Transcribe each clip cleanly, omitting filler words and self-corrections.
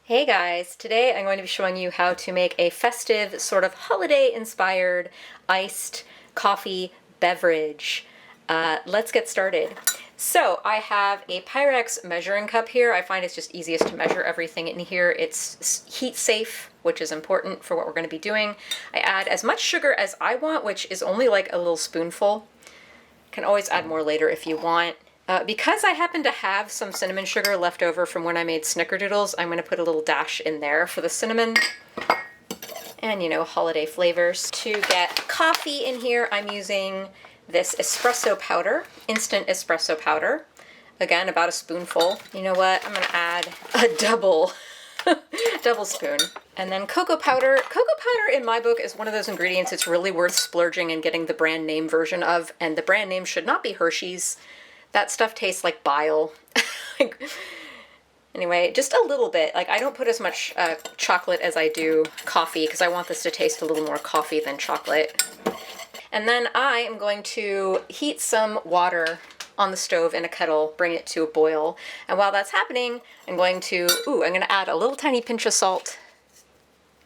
Hey guys, today I'm going to be showing you how to make a festive, sort of holiday-inspired iced coffee beverage. Let's get started. So I have a Pyrex measuring cup here. I find it's just easiest to measure everything in here. It's heat safe, which is important for what we're going to be doing. I add as much sugar as I want, which is only like a little spoonful. Can always add more later if you want. Because I happen to have some cinnamon sugar left over from when I made snickerdoodles, I'm going to put a little dash in there for the cinnamon and, you know, holiday flavors. To get coffee in here, I'm using this espresso powder, instant espresso powder. Again, about a spoonful. You know what? I'm going to add a double spoon. And then cocoa powder. Cocoa powder in my book is one of those ingredients it's really worth splurging and getting the brand name version of, and the brand name should not be Hershey's. That stuff tastes like bile. Anyway, just a little bit. Like, I don't put as much chocolate as I do coffee because I want this to taste a little more coffee than chocolate. And then I am going to heat some water on the stove in a kettle, bring it to a boil. And while that's happening, I'm going to add a little tiny pinch of salt.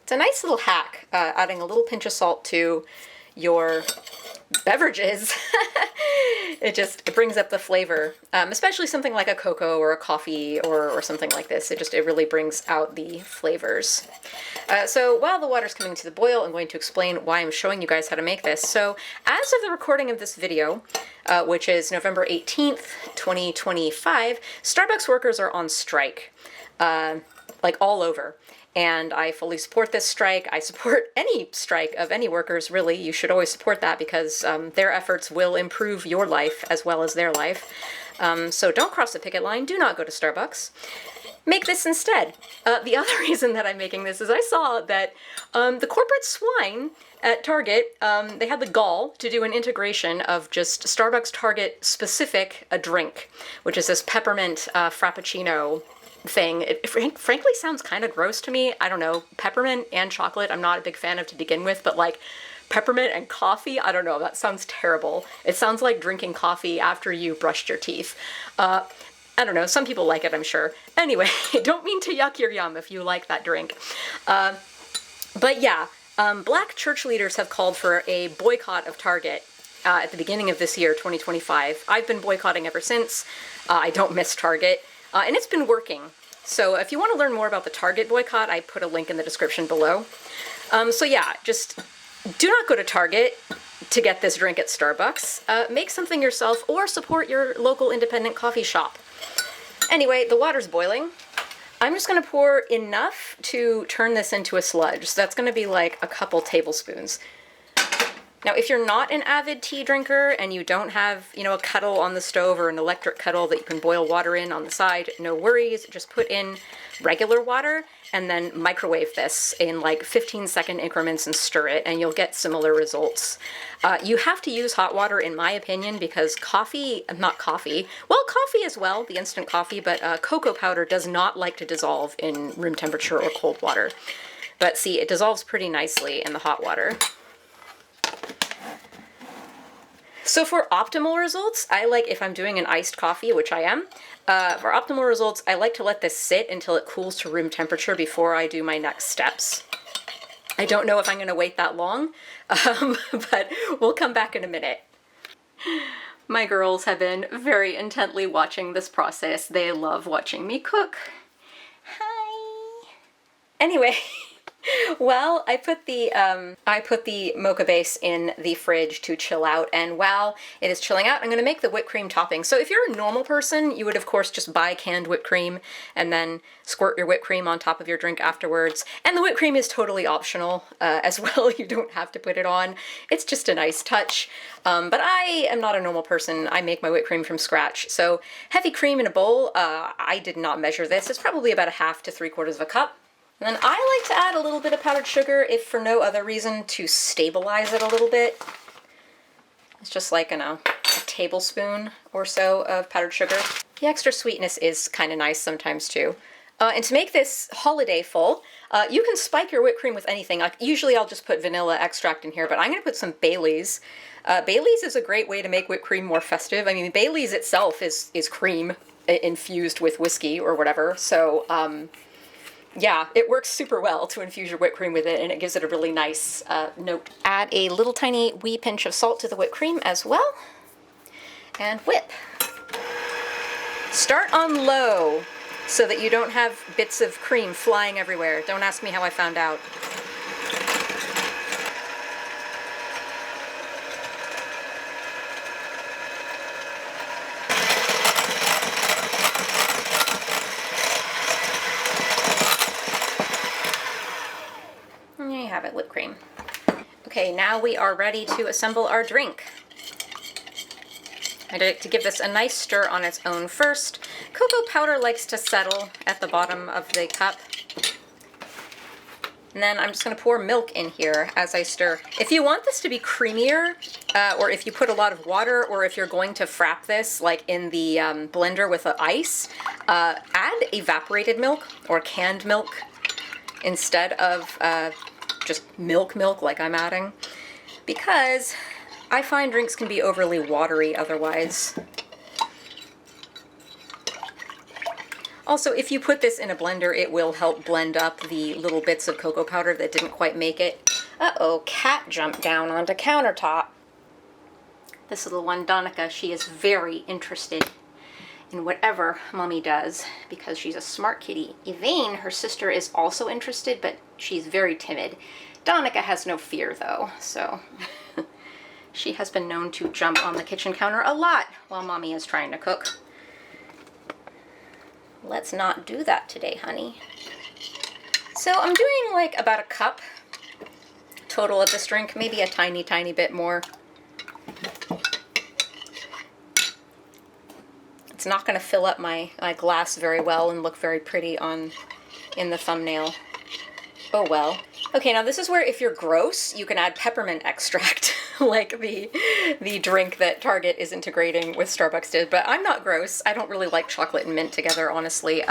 It's a nice little hack, adding a little pinch of salt to your beverages. It brings up the flavor, especially something like a cocoa or a coffee or something like this. It really brings out the flavors. So while the water's coming to the boil, I'm going to explain why I'm showing you guys how to make this. So as of the recording of this video, which is November 18th, 2025, Starbucks workers are on strike, like all over. And I fully support this strike. I support any strike of any workers, really. You should always support that because their efforts will improve your life as well as their life. So don't cross the picket line. Do not go to Starbucks. Make this instead. The other reason that I'm making this is I saw that the corporate swine at Target, they had the gall to do an integration of just Starbucks Target specific a drink, which is this peppermint frappuccino thing. It frankly sounds kind of gross to me. I don't know. Peppermint and chocolate I'm not a big fan of to begin with, but like peppermint and coffee, I don't know. That sounds terrible. It sounds like drinking coffee after you brushed your teeth. I don't know. Some people like it, I'm sure. Anyway, don't mean to yuck your yum if you like that drink. But yeah, black church leaders have called for a boycott of Target at the beginning of this year, 2025. I've been boycotting ever since. I don't miss Target. And it's been working. So if you want to learn more about the Target boycott, I put a link in the description below. So yeah, just do not go to Target to get this drink at Starbucks. Make something yourself or support your local independent coffee shop. Anyway, the water's boiling. I'm just going to pour enough to turn this into a sludge. So that's going to be like a couple tablespoons. Now, if you're not an avid tea drinker and you don't have, you know, a kettle on the stove or an electric kettle that you can boil water in on the side, no worries. Just put in regular water and then microwave this in like 15-second increments and stir it, and you'll get similar results. You have to use hot water, in my opinion, because coffee as well, the instant coffee, but cocoa powder does not like to dissolve in room temperature or cold water. But see, it dissolves pretty nicely in the hot water. So for optimal results, I like, if I'm doing an iced coffee, which I am, for optimal results, I like to let this sit until it cools to room temperature before I do my next steps. I don't know if I'm going to wait that long, but we'll come back in a minute. My girls have been very intently watching this process. They love watching me cook. Hi! Anyway... Well, I put the mocha base in the fridge to chill out, and while it is chilling out, I'm going to make the whipped cream topping. So if you're a normal person, you would of course just buy canned whipped cream and then squirt your whipped cream on top of your drink afterwards. And the whipped cream is totally optional as well. You don't have to put it on. It's just a nice touch. But I am not a normal person. I make my whipped cream from scratch. So heavy cream in a bowl. I did not measure this. It's probably about 1/2 to 3/4 cup. And then I like to add a little bit of powdered sugar, if for no other reason, to stabilize it a little bit. It's just like, a tablespoon or so of powdered sugar. The extra sweetness is kind of nice sometimes too. And to make this holiday full, you can spike your whipped cream with anything. Like, usually I'll just put vanilla extract in here, but I'm going to put some Baileys. Baileys is a great way to make whipped cream more festive. I mean, Baileys itself is cream infused with whiskey or whatever. So yeah, it works super well to infuse your whipped cream with it, and it gives it a really nice note. Add a little tiny wee pinch of salt to the whipped cream as well, and whip. Start on low so that you don't have bits of cream flying everywhere. Don't ask me how I found out. And there you have it, whipped cream. Okay, now we are ready to assemble our drink. I like to give this a nice stir on its own first. Cocoa powder likes to settle at the bottom of the cup. And then I'm just going to pour milk in here as I stir. If you want this to be creamier, or if you put a lot of water, or if you're going to frap this like in the blender with ice, add evaporated milk or canned milk instead of just milk like I'm adding, because I find drinks can be overly watery otherwise. Also, if you put this in a blender, it will help blend up the little bits of cocoa powder that didn't quite make it. Uh-oh, cat jumped down onto countertop. This little one, Donica, she is very interested in whatever Mommy does because she's a smart kitty. Elaine, her sister, is also interested, but she's very timid. Donica has no fear, though, so she has been known to jump on the kitchen counter a lot while Mommy is trying to cook. Let's not do that today, honey. So I'm doing like about a cup total of this drink, maybe a tiny, tiny bit more. It's not going to fill up my glass very well and look very pretty in the thumbnail. Oh well. Okay, now this is where if you're gross, you can add peppermint extract, like the drink that Target is integrating with Starbucks did, but I'm not gross. I don't really like chocolate and mint together, honestly.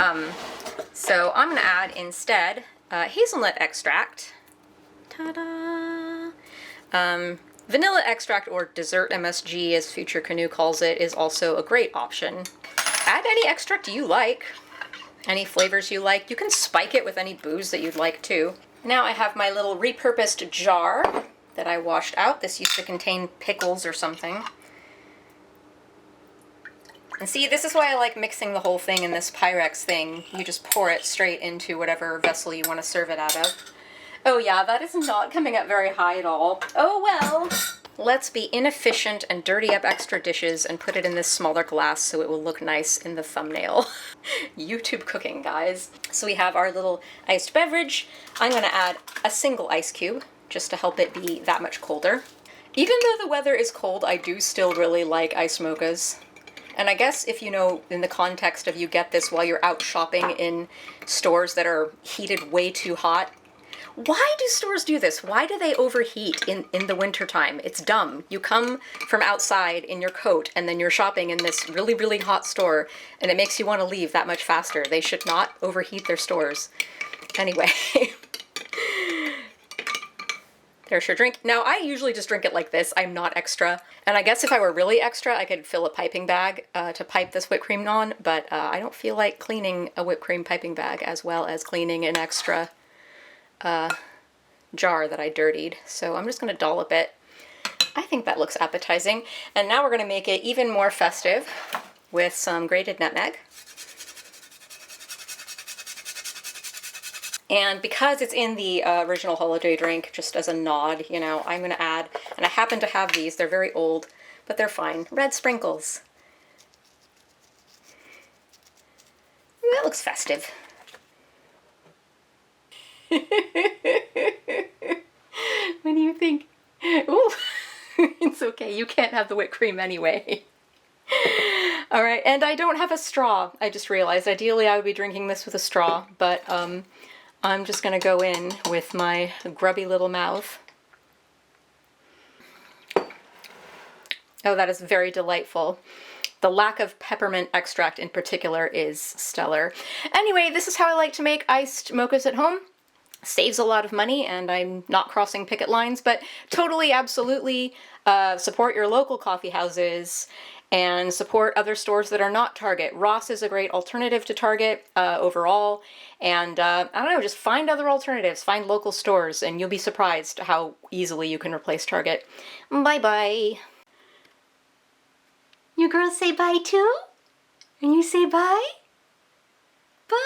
So I'm going to add instead hazelnut extract. Ta-da! Vanilla extract, or dessert MSG as Future Canoe calls it, is also a great option. Add any extract you like, any flavors you like. You can spike it with any booze that you'd like too. Now I have my little repurposed jar that I washed out. This used to contain pickles or something. And see, this is why I like mixing the whole thing in this Pyrex thing. You just pour it straight into whatever vessel you want to serve it out of. Oh yeah, that is not coming up very high at all. Oh well. Let's be inefficient and dirty up extra dishes and put it in this smaller glass so it will look nice in the thumbnail. YouTube cooking, guys. So we have our little iced beverage. I'm going to add a single ice cube just to help it be that much colder. Even though the weather is cold, I do still really like ice mochas. And I guess if you know, in the context of you get this while you're out shopping in stores that are heated way too hot. Why do stores do this? Why do they overheat in the wintertime? It's dumb. You come from outside in your coat and then you're shopping in this really, really hot store and it makes you want to leave that much faster. They should not overheat their stores. Anyway, there's your drink. Now, I usually just drink it like this. I'm not extra. And I guess if I were really extra, I could fill a piping bag to pipe this whipped cream on, but I don't feel like cleaning a whipped cream piping bag as well as cleaning an extra jar that I dirtied. So I'm just going to dollop it. I think that looks appetizing. And now we're going to make it even more festive with some grated nutmeg. And because it's in the original holiday drink, just as a nod, you know, I'm going to add, and I happen to have these, they're very old, but they're fine, red sprinkles. Ooh, that looks festive. What do you think? Ooh, it's okay. You can't have the whipped cream anyway. All right, and I don't have a straw. I just realized ideally I would be drinking this with a straw, but I'm just going to go in with my grubby little mouth. Oh, that is very delightful. The lack of peppermint extract in particular is stellar. Anyway, this is how I like to make iced mochas at home. Saves a lot of money, and I'm not crossing picket lines, but totally, absolutely support your local coffee houses and support other stores that are not Target. Ross is a great alternative to Target overall, and I don't know, just find other alternatives, find local stores, and you'll be surprised how easily you can replace Target. Bye-bye. You girls say bye too? And you say bye? Bye!